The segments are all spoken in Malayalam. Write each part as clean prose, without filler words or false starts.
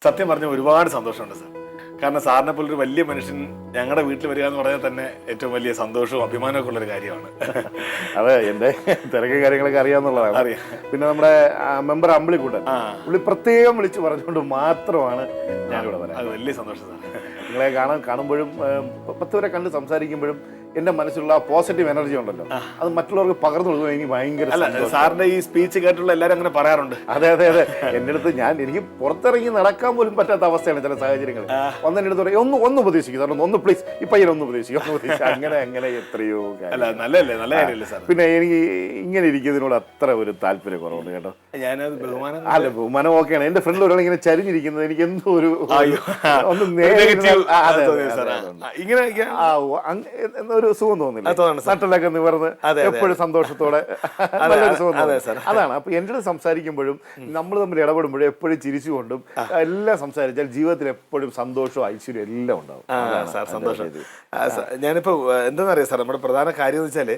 സത്യം പറഞ്ഞ ഒരുപാട് സന്തോഷമുണ്ട് സാർ. കാരണം സാറിനെ പോലൊരു വലിയ മനുഷ്യൻ ഞങ്ങളുടെ വീട്ടിൽ വരിക എന്ന് പറഞ്ഞാൽ തന്നെ ഏറ്റവും വലിയ സന്തോഷവും അഭിമാനമൊക്കെ ഉള്ളൊരു കാര്യമാണ്. അതെ, എൻ്റെ തിരക്ക് കാര്യങ്ങളൊക്കെ അറിയാമെന്നുള്ളതാണ്. അറിയാം. പിന്നെ നമ്മുടെ മെമ്പർ അമ്പിളിക്കൂട്ടൻ പുള്ളി പ്രത്യേകം വിളിച്ച് പറഞ്ഞുകൊണ്ട് മാത്രമാണ് ഞാനിവിടെ വരാം. അത് വലിയ സന്തോഷം സാർ. നിങ്ങളെ കാണുമ്പോഴും 10 വരെ കണ്ട് സംസാരിക്കുമ്പോഴും എൻ്റെ മനസ്സിലുള്ള പോസിറ്റീവ് എനർജി ഉണ്ടല്ലോ, അത് മറ്റുള്ളവർക്ക് പകർന്നു കൊടുക്കുക എനിക്ക് ഭയങ്കര. സാറിന്റെ ഈ സ്പീച്ച് കേട്ടുള്ള എല്ലാവരും അങ്ങനെ പറയാറുണ്ട്. അതെ, എൻ്റെ അടുത്ത് എനിക്ക് പുറത്തിറങ്ങി നടക്കാൻ പോലും പറ്റാത്ത അവസ്ഥയാണ് ചില സാഹചര്യങ്ങൾ. എൻ്റെ അടുത്ത് പറയും ഒന്ന് ഉപദേശിക്കും, ഒന്ന് പ്ലീസ് ഈ പയ്യനെ ഒന്ന് ഉപദേശിക്കും, അങ്ങനെ എത്രയോ. നല്ലല്ലേ, നല്ല കാര്യമല്ലേ സാർ. പിന്നെ എനിക്ക് ഇങ്ങനെ ഇരിക്കുന്നതിനോട് അത്ര ഒരു താല്പര്യം കുറവുണ്ട് കേട്ടോ. ഞാനത് ബഹുമാനം ഓക്കെയാണ്. എൻ്റെ ഫ്രണ്ടിൽ ഒരാൾ ഇങ്ങനെ ചരിഞ്ഞിരിക്കുന്നത് എനിക്ക് എന്തോ ഒരു ഒന്ന് ഒരു സുഖം തോന്നില്ല. നട്ടലൊക്കെ നിവർന്ന് എപ്പോഴും സന്തോഷത്തോടെ നല്ലൊരു സുഖം തോന്നുന്നു. അതാണ്. അപ്പൊ എൻ്റെ അടുത്ത് സംസാരിക്കുമ്പോഴും നമ്മൾ തമ്മിൽ ഇടപെടുമ്പോഴും എപ്പോഴും ചിരിച്ചുകൊണ്ടും എല്ലാം സംസാരിച്ചാൽ ജീവിതത്തിൽ എപ്പോഴും സന്തോഷവും ഐശ്വര്യം എല്ലാം ഉണ്ടാവും. സാർ സന്തോഷം. ഞാനിപ്പോ എന്താണെന്നറിയാം സാർ, നമ്മുടെ പ്രധാന കാര്യം എന്ന് വെച്ചാല്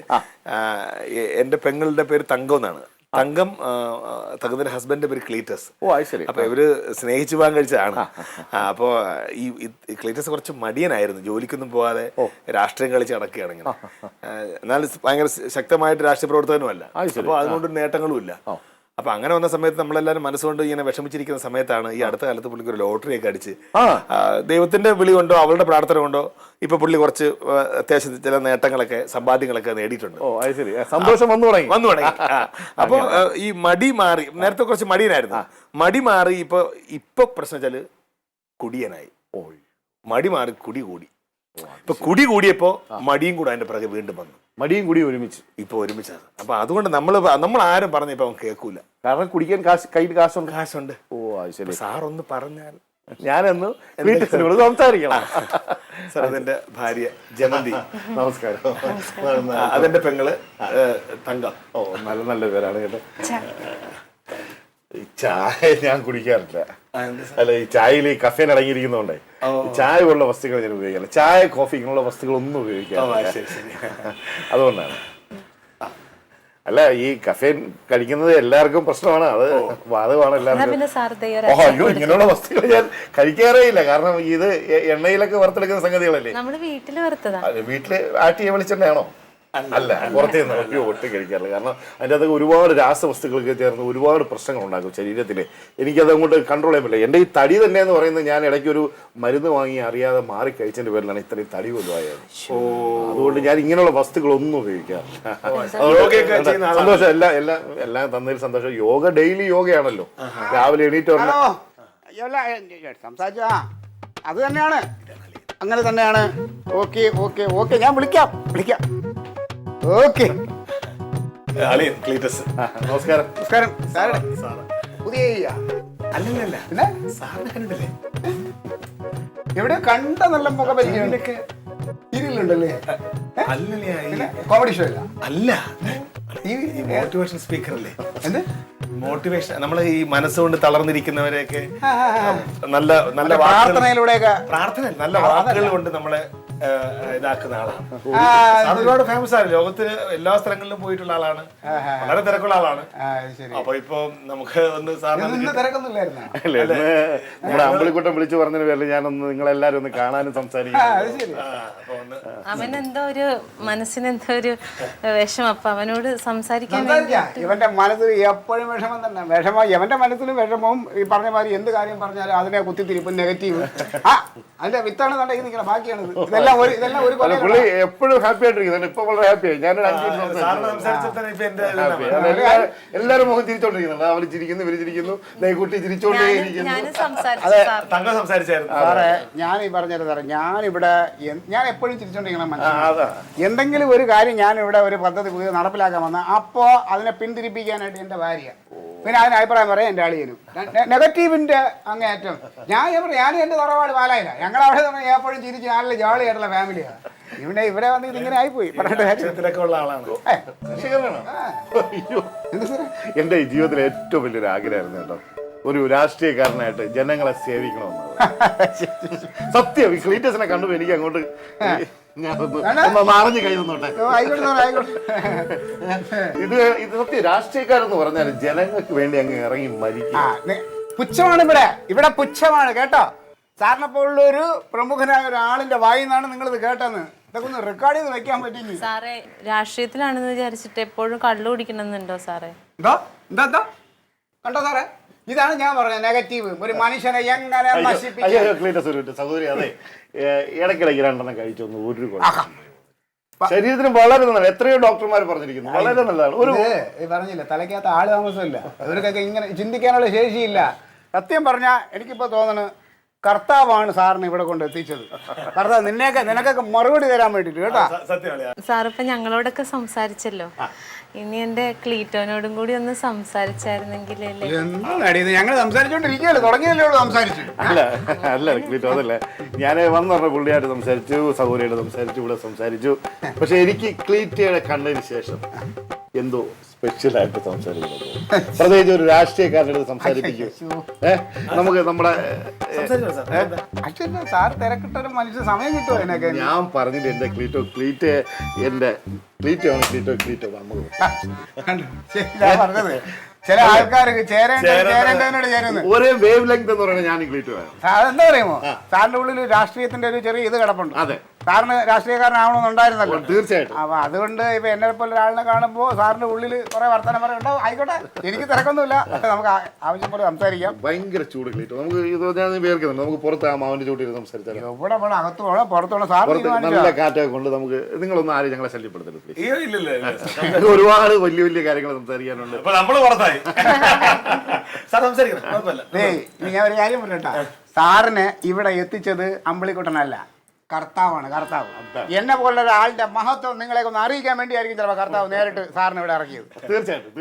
എന്റെ പെങ്ങളുടെ പേര് തങ്കം എന്നാണ്. തങ്കത്തിന്റെ ഹസ്ബൻഡിന്റെ പേര് ക്ലീറ്റസ്. അപ്പൊ ഇവര് സ്നേഹിച്ചു പോകാൻ കഴിച്ചതാണ്. അപ്പോ ഈ ക്ലീറ്റസ് കുറച്ച് മടിയനായിരുന്നു, ജോലിക്കൊന്നും പോകാതെ രാഷ്ട്രീയം കളിച്ച് നടക്കുകയാണ് ഇങ്ങനെ. എന്നാൽ ഭയങ്കര ശക്തമായിട്ട് രാഷ്ട്രീയ പ്രവർത്തകനുമല്ല. അപ്പൊ അതുകൊണ്ട് നേട്ടങ്ങളും ഇല്ല. അപ്പൊ അങ്ങനെ വന്ന സമയത്ത് നമ്മളെല്ലാവരും മനസ്സുകൊണ്ട് ഇങ്ങനെ വിഷമിച്ചിരിക്കുന്ന സമയത്താണ് ഈ അടുത്ത കാലത്ത് പുള്ളിക്ക് ഒരു ലോട്ടറി ഒക്കെ അടിച്ച് ദൈവത്തിന്റെ വിളി കൊണ്ടോ അവളുടെ പ്രാർത്ഥന കൊണ്ടോ ഇപ്പൊ പുള്ളി കുറച്ച് അത്യാവശ്യം ചില നേട്ടങ്ങളൊക്കെ സമ്പാദ്യങ്ങളൊക്കെ നേടിയിട്ടുണ്ട്. സന്തോഷം വന്നു തുടങ്ങി. അപ്പൊ ഈ മടി മാറി. നേരത്തെ കുറച്ച് മടിയനായിരുന്നു, മടി മാറി. ഇപ്പൊ പ്രശ്നം വെച്ചാല് കുടിയനായി. മടി മാറി കുടി കൂടി. ഇപ്പൊ കുടി കൂടിയപ്പോ മടിയും കൂടെ അതിന്റെ പിറകെ വീണ്ടും വന്നു. മടിയും കൂടി ഒരുമിച്ച് ഇപ്പൊ ഒരുമിച്ചാണ്. അപ്പൊ അതുകൊണ്ട് നമ്മൾ ആരും പറഞ്ഞ ഇപ്പൊ അവൻ കേൾക്കൂല. കാരണം കുടിക്കാൻ കയ്യിൽ കാശുണ്ട്. ശരി. സാറൊന്ന് പറഞ്ഞാൽ ഞാനൊന്ന് വീട്ടിൽ സംസാരിക്കണം. സാർ, അതെന്റെ ഭാര്യ ജമന്തി. നമസ്കാരം. അതെന്റെ പെങ്ങള് തങ്കം. നല്ല പേരാണ് കേട്ടോ. ഈ ചായ ഞാൻ കുടിക്കാറില്ല. അല്ല, ഈ ചായയിൽ ഈ കഫേൻ അടങ്ങിയിരിക്കുന്നതുകൊണ്ടേ ചായ പോലുള്ള വസ്തുക്കൾ ഞാൻ ഉപയോഗിക്കാറില്ല. ചായ കോഫി ഇങ്ങനെയുള്ള വസ്തുക്കളൊന്നും ഉപയോഗിക്കാറില്ല. അതുകൊണ്ടാണ്. അല്ല, ഈ കഫേൻ കഴിക്കുന്നത് എല്ലാവർക്കും പ്രശ്നമാണ്, അത് വാദമാണ് എല്ലാവർക്കും. അയ്യോ, ഇങ്ങനെയുള്ള വസ്തുക്കൾ ഞാൻ കഴിക്കാറേ ഇല്ല. കാരണം ഇത് എണ്ണയിലൊക്കെ വറുത്തെടുക്കുന്ന സംഗതികളല്ലേ. വീട്ടില് ആട്ടിയ വെളിച്ചെണ്ണയാണോ? അല്ല, പുറത്തുനിന്ന് ഒട്ടും കഴിക്കാറില്ല. കാരണം അതിൻ്റെ അകത്ത് ഒരുപാട് രാസവസ്തുക്കളൊക്കെ ചേർന്ന് ഒരുപാട് പ്രശ്നങ്ങൾ ഉണ്ടാക്കും ശരീരത്തിൽ. എനിക്കത് അങ്ങോട്ട് കൺട്രോൾ ചെയ്യാൻ പറ്റില്ല. എൻ്റെ ഈ തടി തന്നെ എന്ന് പറയുന്നത് ഞാൻ ഇടയ്ക്കൊരു മരുന്ന് വാങ്ങി അറിയാതെ മാറി കഴിച്ചതിൻ്റെ പേരിലാണ് ഇത്രയും തടി കൊല്ലുവായത്. അതുകൊണ്ട് ഞാൻ ഇങ്ങനെയുള്ള വസ്തുക്കളൊന്നും ഉപയോഗിക്കാറില്ല. സന്തോഷം, എല്ലാം തന്നതിൽ സന്തോഷം. യോഗ ഡെയിലി യോഗയാണല്ലോ. രാവിലെ എണീറ്റ് സംസാരിച്ച അത് തന്നെയാണ്, അങ്ങനെ തന്നെയാണ്. ഓക്കെ ഓക്കെ ഓക്കെ, ഞാൻ വിളിക്കാം. ഓക്കെ. നമസ്കാരം. നമസ്കാരം. പുതിയ അല്ലല്ല, പിന്നെ സാറിനെ കണ്ടില്ലേ? എവിടെ കണ്ട നല്ല മുഖപരിചയമൊക്കെ സീരിയലുണ്ടല്ലേ? കോമഡി ഷോ അല്ല? അല്ല, മോട്ടിവേഷൻ സ്പീക്കർ അല്ലേ? എന്ത് മോട്ടിവേഷൻ? നമ്മള് ഈ മനസ്സുകൊണ്ട് തളർന്നിരിക്കുന്നവരെയൊക്കെ നല്ല നല്ല പ്രാർത്ഥനയിലൂടെയൊക്കെ, നല്ല വാക്കുകൾ കൊണ്ട് നമ്മളെ ഇതാക്കുന്ന ആളാണ്. ഒരുപാട് ഫേമസ് ആണ്, ലോകത്തിന് എല്ലാ സ്ഥലങ്ങളിലും പോയിട്ടുള്ള ആളാണ്, വളരെ തിരക്കുള്ള ആളാണ്. അപ്പൊ ഇപ്പൊ നമുക്ക് ഒന്ന് നമ്മുടെ അമ്പിളിക്കുട്ടൻ വിളിച്ചു പറഞ്ഞതിന് പേരിൽ ഞാനൊന്ന് നിങ്ങളെല്ലാരും ഒന്ന് കാണാനും സംസാരിക്കും. അവനെന്തോ ഒരു മനസ്സിനെന്തോ ഒരു വിഷമം, അപ്പൊ അവനോട് സംസാരിക്കാൻ ഇവന്റെ മനസ്സിൽ എപ്പോഴും വിഷമം തന്നെ. വിഷമം എവന്റെ മനസ്സിലും വിഷമവും. ഈ പറഞ്ഞ മാതിരി എന്ത് കാര്യം പറഞ്ഞാലും അതിനെ കുത്തിത്തിരിപ്പ്, നെഗറ്റീവ്, അതിന്റെ വിത്താണ് കണ്ടെങ്കിൽ നിങ്ങളെ ബാക്കിയാണ്. ഇതെല്ലാം പുള്ളി എപ്പോഴും ഹാപ്പി ആയിട്ടിരിക്കുന്നു. ഇപ്പൊ വളരെ ഹാപ്പിയായി. ഞാനൊരു 5 എല്ലാവരും മുഖം ചിരിച്ചോണ്ടിരിക്കുന്നുണ്ട്. അവർ ചിരിക്കുന്നു, ഇവര് ചിരിക്കുന്നു, കുട്ടി ചിരിച്ചോണ്ടേയിരിക്കുന്നു. സാറേ, ഞാൻ ഈ പറഞ്ഞത് സാറേ, ഞാൻ എപ്പോഴും ചിരിച്ചോണ്ടിരിക്കണം. എന്തെങ്കിലും ഒരു കാര്യം ഞാൻ ഇവിടെ ഒരു പദ്ധതി പുതിയ നടപ്പിലാക്കാൻ വന്ന അപ്പോ അതിനെ പിന്തിരിപ്പിക്കാനായിട്ട് എന്റെ ഭാര്യ, പിന്നെ അതിന് അഭിപ്രായം പറയാം എന്റെ ആളിയനും. നെഗറ്റീവിന്റെ അങ്ങേയറ്റം. ഞാനും എന്റെ തറവാട് പാലായില്ല. ഞങ്ങളവിടെ തന്നെ എപ്പോഴും ചിരിച്ച് നല്ല ജോളിയായിട്ടുള്ള ഫാമിലിയാണ്. ഇവിടെ വന്ന് ഇതിങ്ങനെ ആയിപ്പോയി. എന്റെ ജീവിതത്തിലെ ഏറ്റവും വലിയൊരു ആഗ്രഹമായിരുന്നു കേട്ടോ, ഒരു രാഷ്ട്രീയക്കാരനായിട്ട് ജനങ്ങളെ സേവിക്കണമെന്നത്. സത്യം. ഈ ക്ലീറ്റസിനെ കണ്ടു എനിക്ക് അങ്ങോട്ട് അറിഞ്ഞു കൈ തന്നോട്ടെ. ഇത് സത്യം. രാഷ്ട്രീയക്കാരെന്ന് പറഞ്ഞാൽ ജനങ്ങൾക്ക് വേണ്ടി അങ്ങ് ഇറങ്ങി മരിക്കും. പുച്ഛമാണ് ഇവിടെ പുച്ഛമാണ് കേട്ടോ. സാറിനെ പോലുള്ള ഒരു പ്രമുഖനായ ഒരാളിന്റെ വായിൽ നിന്നാണ് നിങ്ങളിത് കേട്ടെന്ന്. ഇതൊക്കെ ഒന്ന് റെക്കോർഡ് ചെയ്ത് വെക്കാൻ പറ്റില്ല. സാറേ രാഷ്ട്രീയത്തിലാണെന്ന് വിചാരിച്ചിട്ട് എപ്പോഴും കള്ളു കുടിക്കണമെന്നുണ്ടോ സാറേ? എന്താ കണ്ടോ സാറേ, ഇതാണ് ഞാൻ പറഞ്ഞത് നെഗറ്റീവ്. ഒരു മനുഷ്യനെ എങ്ങനെ നശിപ്പിക്കും. സഹോദരി അതെ, ഇടയ്ക്കിടയ്ക്ക് രണ്ടെണ്ണം കഴിച്ചൊന്നും ഒരു ശരീരത്തിന് വളരെ നല്ലതാണ്. എത്രയോ ഡോക്ടർമാർ പറഞ്ഞിരിക്കുന്നു, വളരെ നല്ലതാണ്. ഒരു പറഞ്ഞില്ല, തലയ്ക്കകത്ത് ആള് താമസമില്ല, ഇവർക്കൊക്കെ ഇങ്ങനെ ചിന്തിക്കാനുള്ള ശേഷിയില്ല. സത്യം പറഞ്ഞാൽ എനിക്കിപ്പോ തോന്നുന്നു കർത്താവാണ് സാറിന് ഇവിടെ കൊണ്ട് എത്തിച്ചത്. കർത്താവ് നിനക്കൊക്കെ മറുപടി തരാൻ വേണ്ടിട്ട് കേട്ടോ. സാറിപ്പോ ഞങ്ങളോടൊക്കെ സംസാരിച്ചല്ലോ, ഇനി എന്റെ ക്ലീറ്റോനോടും കൂടി ഒന്ന് സംസാരിച്ചായിരുന്നെങ്കിൽ. ഞങ്ങൾ സംസാരിച്ചോണ്ടിരിക്കുകയല്ലേ, തുടങ്ങിയല്ലേ സംസാരിച്ചു. അല്ല ക്ലീറ്റോ അതല്ല, ഞാൻ വന്നു പറഞ്ഞ പുള്ളിയായിട്ട് സംസാരിച്ചു, സൗകര്യമായിട്ട് സംസാരിച്ചു, ഇവിടെ സംസാരിച്ചു. പക്ഷെ എനിക്ക് ക്ലീറ്റയുടെ കണ്ടതിന് ശേഷം എന്തോ സ്പെഷ്യലായിട്ട് സംസാരിക്കുന്നത്, പ്രത്യേകിച്ച് ഒരു രാഷ്ട്രീയക്കാരുടെ അടുത്ത് സംസാരിപ്പിക്കും. നമുക്ക് നമ്മുടെ സാർ തിരക്കിട്ടൊരു മനുഷ്യ സമയം കിട്ടുമോ അതിനൊക്കെ? ഞാൻ പറഞ്ഞില്ല എന്റെ ക്ലീറ്റോ എന്റെ ക്ലീറ്റോയാണ് ക്ലീറ്റോ നമുക്ക് പറഞ്ഞത്. ചില ആൾക്കാർക്ക് ചേരേണ്ടതിനോട് ചേരുന്നത് ഒരേ വേവ് ലെങ്ത് എന്ന് പറയുന്നത് ഞാൻ ക്ലീറ്റോ ആണ്. അതെന്താ പറയുമോ, സാറിന്റെ ഉള്ളിൽ രാഷ്ട്രീയത്തിന്റെ ഒരു ചെറിയ ഇത് കിടപ്പുണ്ട്. അതെ, സാറിന് രാഷ്ട്രീയക്കാരനാവണമെന്നുണ്ടായിരുന്നല്ലോ. തീർച്ചയായിട്ടും. അപ്പൊ അതുകൊണ്ട് ഇപ്പൊ എന്നെ പോലെ ഒരാളിനെ കാണുമ്പോ സാറിന്റെ ഉള്ളിൽ കുറെ വർത്തമാനം പറയണ്ടോ, ആയിക്കോട്ടെ, എനിക്ക് തിരക്കൊന്നുമില്ല, നമുക്ക് ആവശ്യം പോലെ സംസാരിക്കാം. ഭയങ്കര ചൂട് ക്ലീറ്റോ, നമുക്ക് ഇത് ഞാൻ വേർക്കുന്നുണ്ട്, നമുക്ക് പുറത്ത് ആ മാവിന്റെ ചൂട്ടിൽ സംസാരിച്ചാൽ എവിടെ വേണം, അകത്ത് വേണം, പുറത്തോണം. സാർ നല്ല കാറ്റൊക്കെ കൊണ്ട് നമുക്ക് നിങ്ങളൊന്നും ആരും ഞങ്ങളെ ശല്യപ്പെടുത്തരുത്. ഒരുപാട് വലിയ വലിയ കാര്യങ്ങൾ സംസാരിക്കാനുണ്ട്. ഞാൻ ഒരു കാര്യം പറയട്ടാ, സാറിനെ ഇവിടെ എത്തിച്ചത് അമ്പിളിക്കുട്ടനല്ല, കർത്താവാണ്. കർത്താവ് എന്നെ പോലുള്ള ഒരാളുടെ മഹത്വം നിങ്ങളെ ഒന്ന് അറിയിക്കാൻ വേണ്ടിയായിരിക്കും ചിലപ്പോൾ കർത്താവ് നേരിട്ട് സാറിനെ ഇവിടെ ഇറക്കിയത്. തീർച്ചയായിട്ടും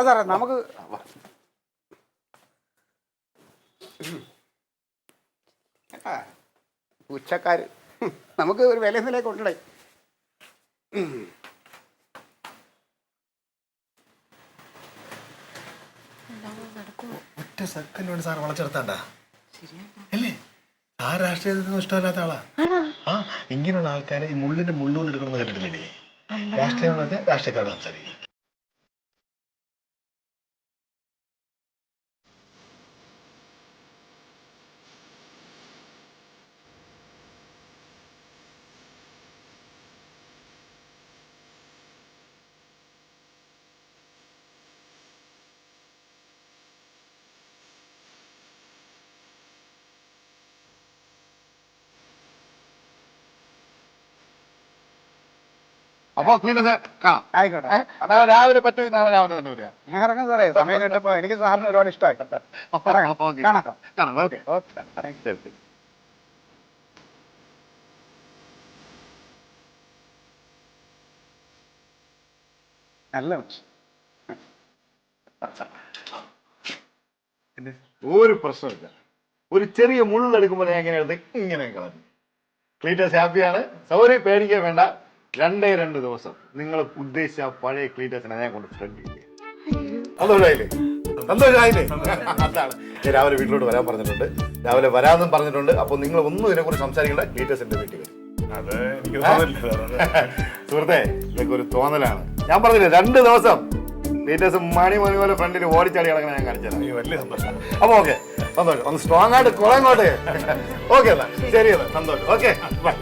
സാറേ നമുക്ക് ഉച്ചക്കാര് നമുക്ക് ഒരു വിലയിലേക്ക് കൊണ്ടേ. ഒറ്റ സെക്കൻഡ് കൊണ്ട് സാർ വളച്ചെടുത്താണ്ട അല്ലേ? ആ രാഷ്ട്രീയത്തിനൊന്നും ഇഷ്ടമല്ലാത്ത ആളാ. ആ ഇങ്ങനെയുള്ള ആൾക്കാരെ ഈ മുള്ളിന്റെ മുള്ളുകൊണ്ട് എടുക്കണമെന്ന് കേട്ടിട്ടില്ലേ? രാഷ്ട്രീയം രാഷ്ട്രീയക്കാരോട് സംസാരിക്കും. അപ്പൊ ആയിക്കോട്ടെ, രാവിലെ പറ്റും, നാളെ രാവിലെ തന്നെ വരിക. ഞാൻ ഇറങ്ങാൻ സാറേ, സമയം കണ്ടപ്പോ എനിക്ക് സാറിന് ഒരുപാട് ഇഷ്ടമായി. നല്ല ഒരു പ്രശ്നമില്ല. ഒരു ചെറിയ മുള്ളെടുക്കുമ്പോൾ ഞാൻ എങ്ങനെ എടുത്ത് ഇങ്ങനെ കളഞ്ഞു. ക്ലീറ്റസ് ഹാപ്പിയാണ്, സൗകര്യം പേടിക്കാൻ വേണ്ട. 2 ദിവസം നിങ്ങൾ ഉദ്ദേശിച്ച പഴയ ക്ലീറ്റസിനെ ഞാൻ കൊണ്ട് ഫ്രണ്ട് ചെയ്യേ. സന്തോഷമായില്ലേ? അതാണ് ഞാൻ രാവിലെ വീട്ടിലോട്ട് വരാൻ പറഞ്ഞിട്ടുണ്ട്, രാവിലെ വരാമെന്നും പറഞ്ഞിട്ടുണ്ട്. അപ്പൊ നിങ്ങൾ ഒന്നും ഇതിനെക്കുറിച്ച് സംസാരിക്കേണ്ട, ക്ലീറ്റസിന്റെ വീട്ടിൽ വരും. സുഹൃത്തെ, ഇതൊക്കെ ഒരു തോന്നലാണ്. ഞാൻ പറഞ്ഞില്ലേ 2 ദിവസം ക്ലീറ്റസ് മണി പോലെ ഫ്രണ്ടിൽ ഓടിച്ചാടി കിടക്കണ ഞാൻ കാണിച്ചാൽ വലിയ സന്തോഷം. അപ്പൊ ഓക്കെ, സന്തോഷം. ഒന്ന് സ്ട്രോങ് ആയിട്ട് കുറെ അങ്ങോട്ട്. ഓക്കെ എന്നാ ശരി, എന്നാ സന്തോഷം. Okay, by.